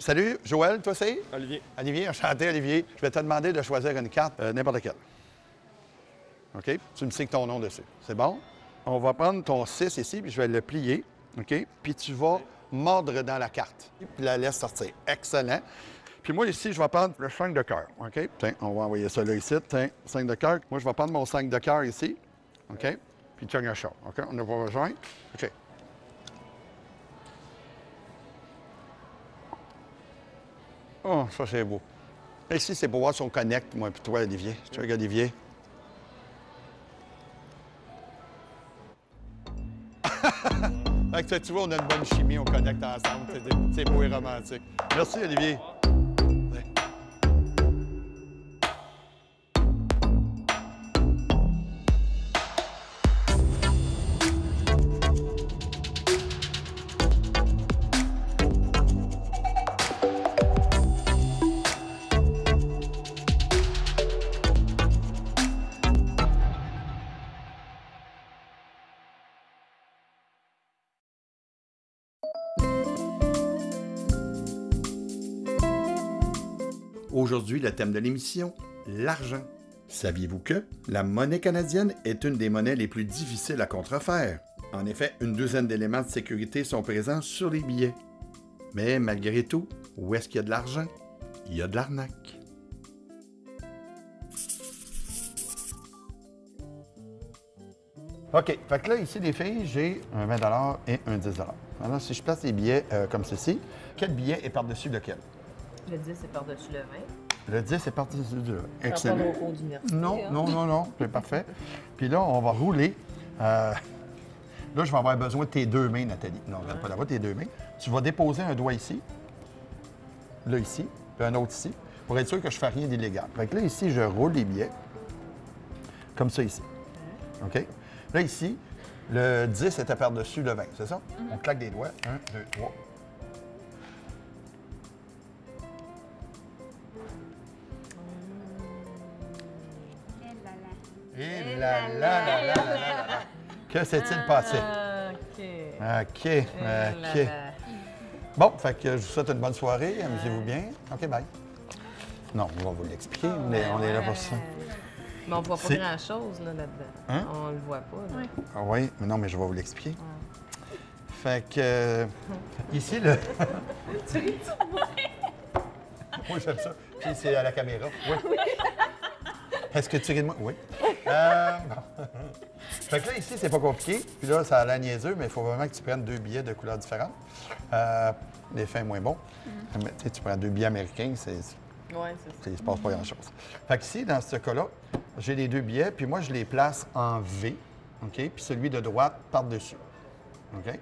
Salut, Joël, toi c'est? Olivier. Olivier, enchanté, Olivier. Je vais te demander de choisir une carte, n'importe laquelle. OK? Tu me signes ton nom dessus. C'est bon? On va prendre ton 6 ici, puis je vais le plier. OK? Puis tu vas mordre dans la carte. Puis la laisse sortir. Excellent. Puis moi, ici, je vais prendre le 5 de cœur. OK? Tiens, on va envoyer ça là ici. Tiens, 5 de cœur. Moi, je vais prendre mon 5 de cœur ici. OK? Puis tiens un chat. OK? On n'a pas besoin. OK. Oh, ça, c'est beau. Ici, c'est pour voir si on connecte, moi et toi, Olivier. Tu vois, Olivier? Fait que tu vois, on a une bonne chimie, on connecte ensemble. C'est beau et romantique. Merci, Olivier. Ouais. Aujourd'hui, le thème de l'émission, l'argent. Saviez-vous que la monnaie canadienne est une des monnaies les plus difficiles à contrefaire? En effet, une douzaine d'éléments de sécurité sont présents sur les billets. Mais malgré tout, où est-ce qu'il y a de l'argent? Il y a de l'arnaque. OK. Fait que là, ici, les filles, j'ai un 20 et un 10 Alors, si je place les billets comme ceci, quel billet est par-dessus lequel? Le 10 est par-dessus le 20. Le 10 est par-dessus le 20. Ça Excellent. va pas au cours d'université. Non. C'est parfait. Puis là, on va rouler. Là, je vais avoir besoin de tes deux mains, Nathalie. Non, regarde pas là-bas, tes deux mains. Tu vas déposer un doigt ici, là, ici, puis un autre ici, pour être sûr que je ne fais rien d'illégal. Fait que là, ici, je roule les billets, comme ça ici. OK? Là, ici, le 10 était par-dessus le 20, c'est ça? On claque des doigts. 1, 2, 3. Et là là là là là là là. Que s'est-il passé? OK. Bon, fait que je vous souhaite une bonne soirée. Amusez-vous bien. OK, bye. Non, on va vous l'expliquer. On est là pour ça. Mais on ne voit pas grand-chose là-dedans. Hein? On le voit pas. Là. Ah oui, mais non, mais je vais vous l'expliquer. Fait que... ici, le... Tu ris de moi? Moi, j'aime ça. Puis c'est à la caméra. Oui. Est-ce que tu ris de moi? Oui. Bon. Fait que là, ici, c'est pas compliqué. Puis là, ça a l'air niaiseux, mais il faut vraiment que tu prennes deux billets de couleurs différentes. L'effet est moins bon. Mais, tu prends deux billets américains, Oui, c'est ça. il se passe pas grand-chose. Fait qu'ici, dans ce cas-là, j'ai les deux billets, puis moi, je les place en V, OK? Puis celui de droite par-dessus, OK?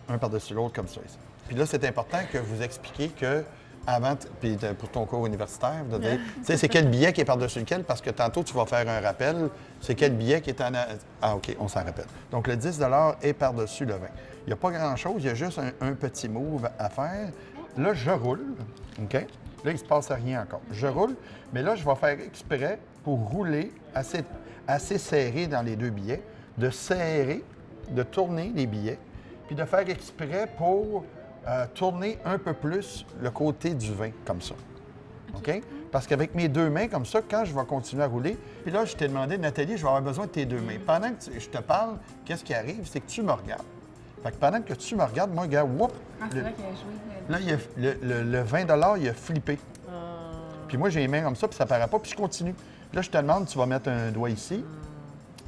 Un par-dessus l'autre, comme ça, ici. Puis là, c'est important que vous expliquiez que avant, puis pour ton cours universitaire, de dire, tu sais, c'est quel billet qui est par-dessus lequel, parce que tantôt, tu vas faire un rappel, c'est quel billet qui est en... Ah, OK, on s'en rappelle. Donc, le 10 est par-dessus le 20. Il n'y a pas grand-chose, il y a juste un petit move à faire. Là, je roule, OK? Là, il ne se passe rien encore. Je roule, mais là, je vais faire exprès pour rouler assez serré dans les deux billets, de serrer, de tourner les billets, puis de faire exprès pour tourner un peu plus le côté du vin, comme ça. OK? Parce qu'avec mes deux mains, comme ça, quand je vais continuer à rouler, puis là, je t'ai demandé, Nathalie, je vais avoir besoin de tes deux mains. Pendant que je te parle, qu'est-ce qui arrive? C'est que tu me regardes. Fait que pendant que tu me regardes, moi, regarde, whoop! C'est vrai qu'il a joué. Là, le 20 il a flippé. Puis moi, j'ai les mains comme ça, puis ça paraît pas, puis je continue. Puis là, je te demande, tu vas mettre un doigt ici,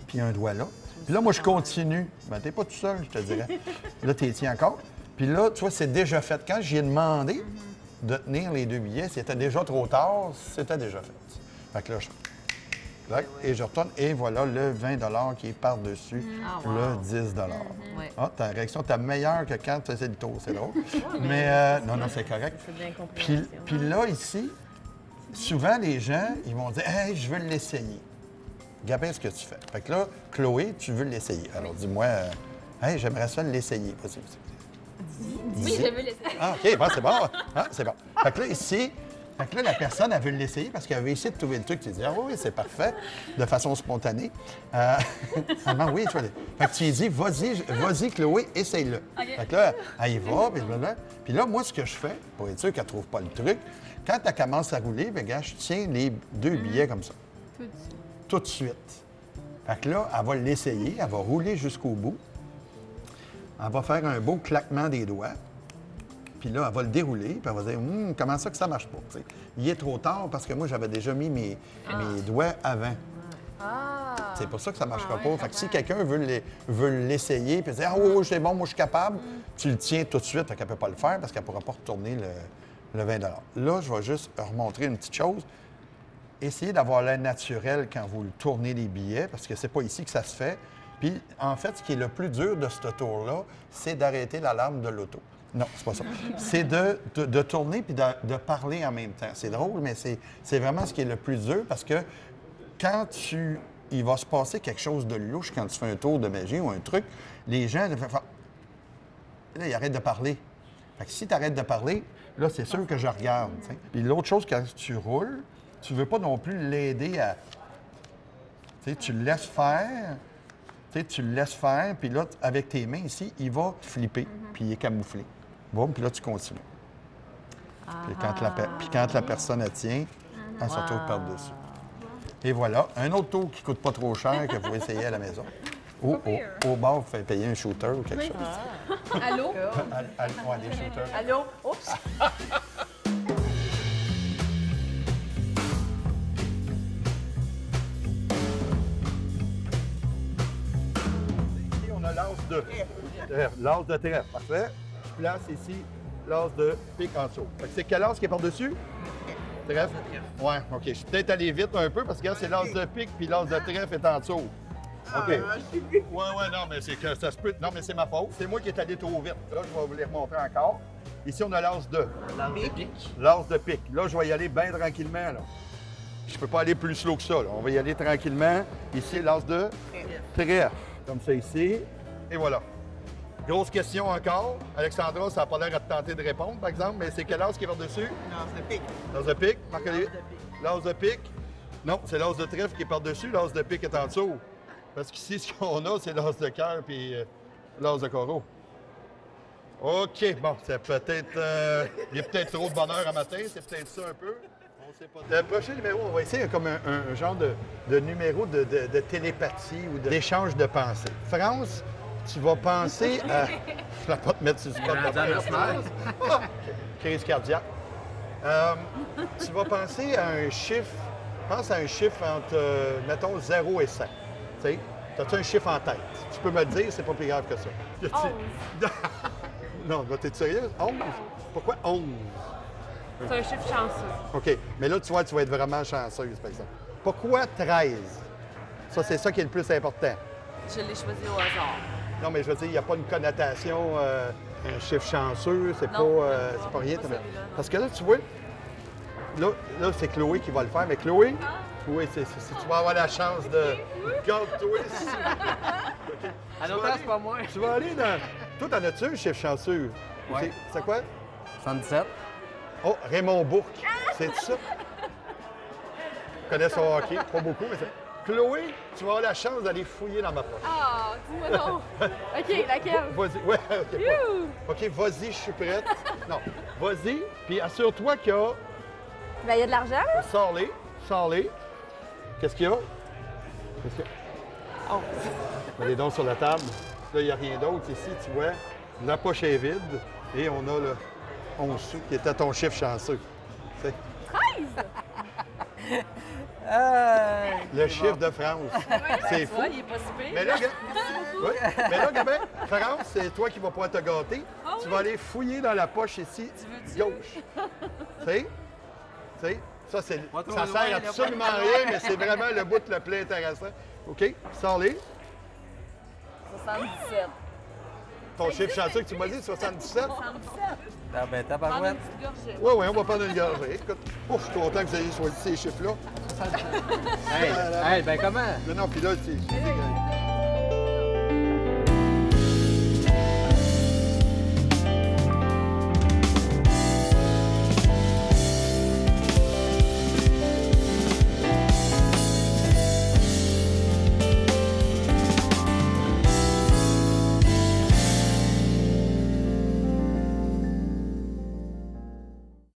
puis un doigt là. Puis là, moi, je continue. Ben, t'es pas tout seul, je te dirais. Là, t'es tiens encore. Puis là, tu vois, c'est déjà fait. Quand j'ai demandé de tenir les deux billets, c'était déjà trop tard, c'était déjà fait. Fait que là, et je retourne, et voilà le 20 qui est par-dessus le 10 Ah, ta réaction, t'es meilleure que quand tu faisais le tour, c'est drôle. Mais non, c'est correct. C'est de l'incompréhension. Puis là, ici, souvent, les gens, ils vont dire « Hey, je veux l'essayer. » Regarde ce que tu fais. Fait que là, Chloé, tu veux l'essayer. Alors, dis-moi « Hey, j'aimerais ça l'essayer. » Oui, je veux l'essayer. Ah, OK, bon, c'est bon. Ah, c'est bon. Fait que là, ici, Fait que là, la personne, elle veut l'essayer parce qu'elle veut essayer de trouver le truc. Tu dis, ah oui, c'est parfait, de façon spontanée. Maman, oui, tu vas Fait que tu lui dis, vas-y, Chloé, essaye-le. Fait que là, elle y va, puis blablabla. Puis là, moi, ce que je fais, pour être sûr qu'elle ne trouve pas le truc, quand elle commence à rouler, bien, gars, je tiens les 2 billets comme ça. Tout de suite. Fait que là, elle va l'essayer, elle va rouler jusqu'au bout. Elle va faire un beau claquement des doigts. Puis là, elle va le dérouler, puis elle va dire comment ça que ça marche pas? T'sais. Il est trop tard parce que moi, j'avais déjà mis mes doigts avant. C'est pour ça que ça ne marchera pas. Fait que si quelqu'un veut l'essayer, puis dire ah oui, c'est bon, moi, je suis capable, tu le tiens tout de suite, fait qu'elle ne peut pas le faire parce qu'elle ne pourra pas retourner le 20 Là, je vais juste remontrer une petite chose. Essayez d'avoir l'air naturel quand vous tournez les billets, parce que c'est pas ici que ça se fait. Puis, en fait, ce qui est le plus dur de ce tour-là, c'est d'arrêter l'alarme de l'auto. Non, c'est pas ça. C'est de tourner puis de parler en même temps. C'est drôle, mais c'est vraiment ce qui est le plus dur parce que quand il va se passer quelque chose de louche quand tu fais un tour de magie ou un truc, les gens, là, ils arrêtent de parler. Fait que si tu arrêtes de parler, là, c'est sûr que je regarde. T'sais. Puis l'autre chose, quand tu roules, tu veux pas non plus l'aider à... Tu le laisses faire. Tu le laisses faire, puis là, avec tes mains ici, il va flipper, puis il est camouflé. Bon, puis là, tu continues. Puis quand la personne elle tient, elle se retrouve par-dessus. Et voilà, un autre tour qui ne coûte pas trop cher que vous pouvez essayer à la maison. Ou au bar, vous faites payer un shooter ou quelque chose. Allô? Ouais, des shooters. Allô? Oups! Ici, on a l'as de trèfle. Parfait. Je place ici l'as de pique en dessous. C'est quel as qui est par-dessus? Trèfle? Ouais, OK. Je suis peut-être allé vite un peu parce que là, c'est l'as de pique puis l'as de trèfle est en dessous. OK. Ouais, non, mais c'est que ça se peut. Non, mais c'est ma faute. C'est moi qui est allé trop vite. Là, je vais vous les remontrer encore. Ici, on a l'as de. L'as de pique. L'as de pique. Là, je vais y aller bien tranquillement, là. Je peux pas aller plus slow que ça, là. On va y aller tranquillement. Ici, l'as de trèfle. Comme ça ici. Et voilà. Grosse question encore. Alexandra, ça n'a pas l'air à te tenter de répondre, par exemple, mais c'est quel as qui est par-dessus? L'as de pique. L'as de pique, marque-le. L'as de pique. Non, c'est l'as de trèfle qui est par-dessus, l'as de pique est en dessous. Parce qu'ici, ce qu'on a, c'est l'as de cœur puis l'as de coraux. OK, bon, c'est peut-être... il y a peut-être trop de bonheur à matin, c'est peut-être ça un peu. On sait pas. Le prochain numéro, on va essayer comme un genre de numéro de télépathie ou d'échange de pensée. France, tu vas penser à... Je ne vais pas te mettre sur le spot de crise cardiaque. Tu vas penser à un chiffre... Pense à un chiffre entre, mettons, 0 et 100. Tu sais, as-tu un chiffre en tête? Tu peux me le dire, c'est pas plus grave que ça. 11. Non, t'es sérieuse? 11? Pourquoi 11? C'est un chiffre chanceux. OK. Mais là, tu vois, tu vas être vraiment chanceuse, par exemple. Pourquoi 13? Ça, c'est ça qui est le plus important. Je l'ai choisi au hasard. Non, mais je veux dire, il n'y a pas une connotation, un chiffre chanceux, c'est pas rien. Pas celui-là, parce que là, tu vois, là c'est Chloé qui va le faire. Mais Chloé, oui, si tu vas avoir la chance de... Garde-toi ici. Okay. À l'autre, c'est pas moi. Tu vas aller dans... Toi, t'en as-tu un chiffre chanceux? Oui. C'est quoi? 77. Oh, Raymond Bourque. C'est ça? Je connais son hockey, pas beaucoup, mais c'est... Chloé, tu vas avoir la chance d'aller fouiller dans ma poche. Ah, dis-moi non. OK, laquelle? Vas-y, ouais, OK. OK, vas-y, je suis prête. Non, vas-y, puis assure-toi qu'il y a... Ben, il y a de l'argent, là? Sors-les. Qu'est-ce qu'il y a? Qu'est-ce qu'il y a? Oh. Mets les dons sur la table. Là, il n'y a rien d'autre ici, tu vois. La poche est vide et on a le 11 sous qui était ton chiffre chanceux. C'est 13! le chiffre de France. C'est fou. Ouais, il est pas si pire. Mais là, Gabin, France, c'est toi qui vas pouvoir te gâter. Tu vas aller fouiller dans la poche ici, gauche. Tu sais? Ça, ça sert absolument à rien, mais c'est vraiment le bout le plus intéressant. OK? Sors-les. 77. Ton chiffre chanceux que tu m'as dit, 77? 77. Ah ben, t'as pas Prends quoi? une petite gorgée. Oui, on va prendre une gorgée. Écoute, je suis content que vous ayez choisi ces chiffres-là. Hey, ben comment? Non, puis là, c'est...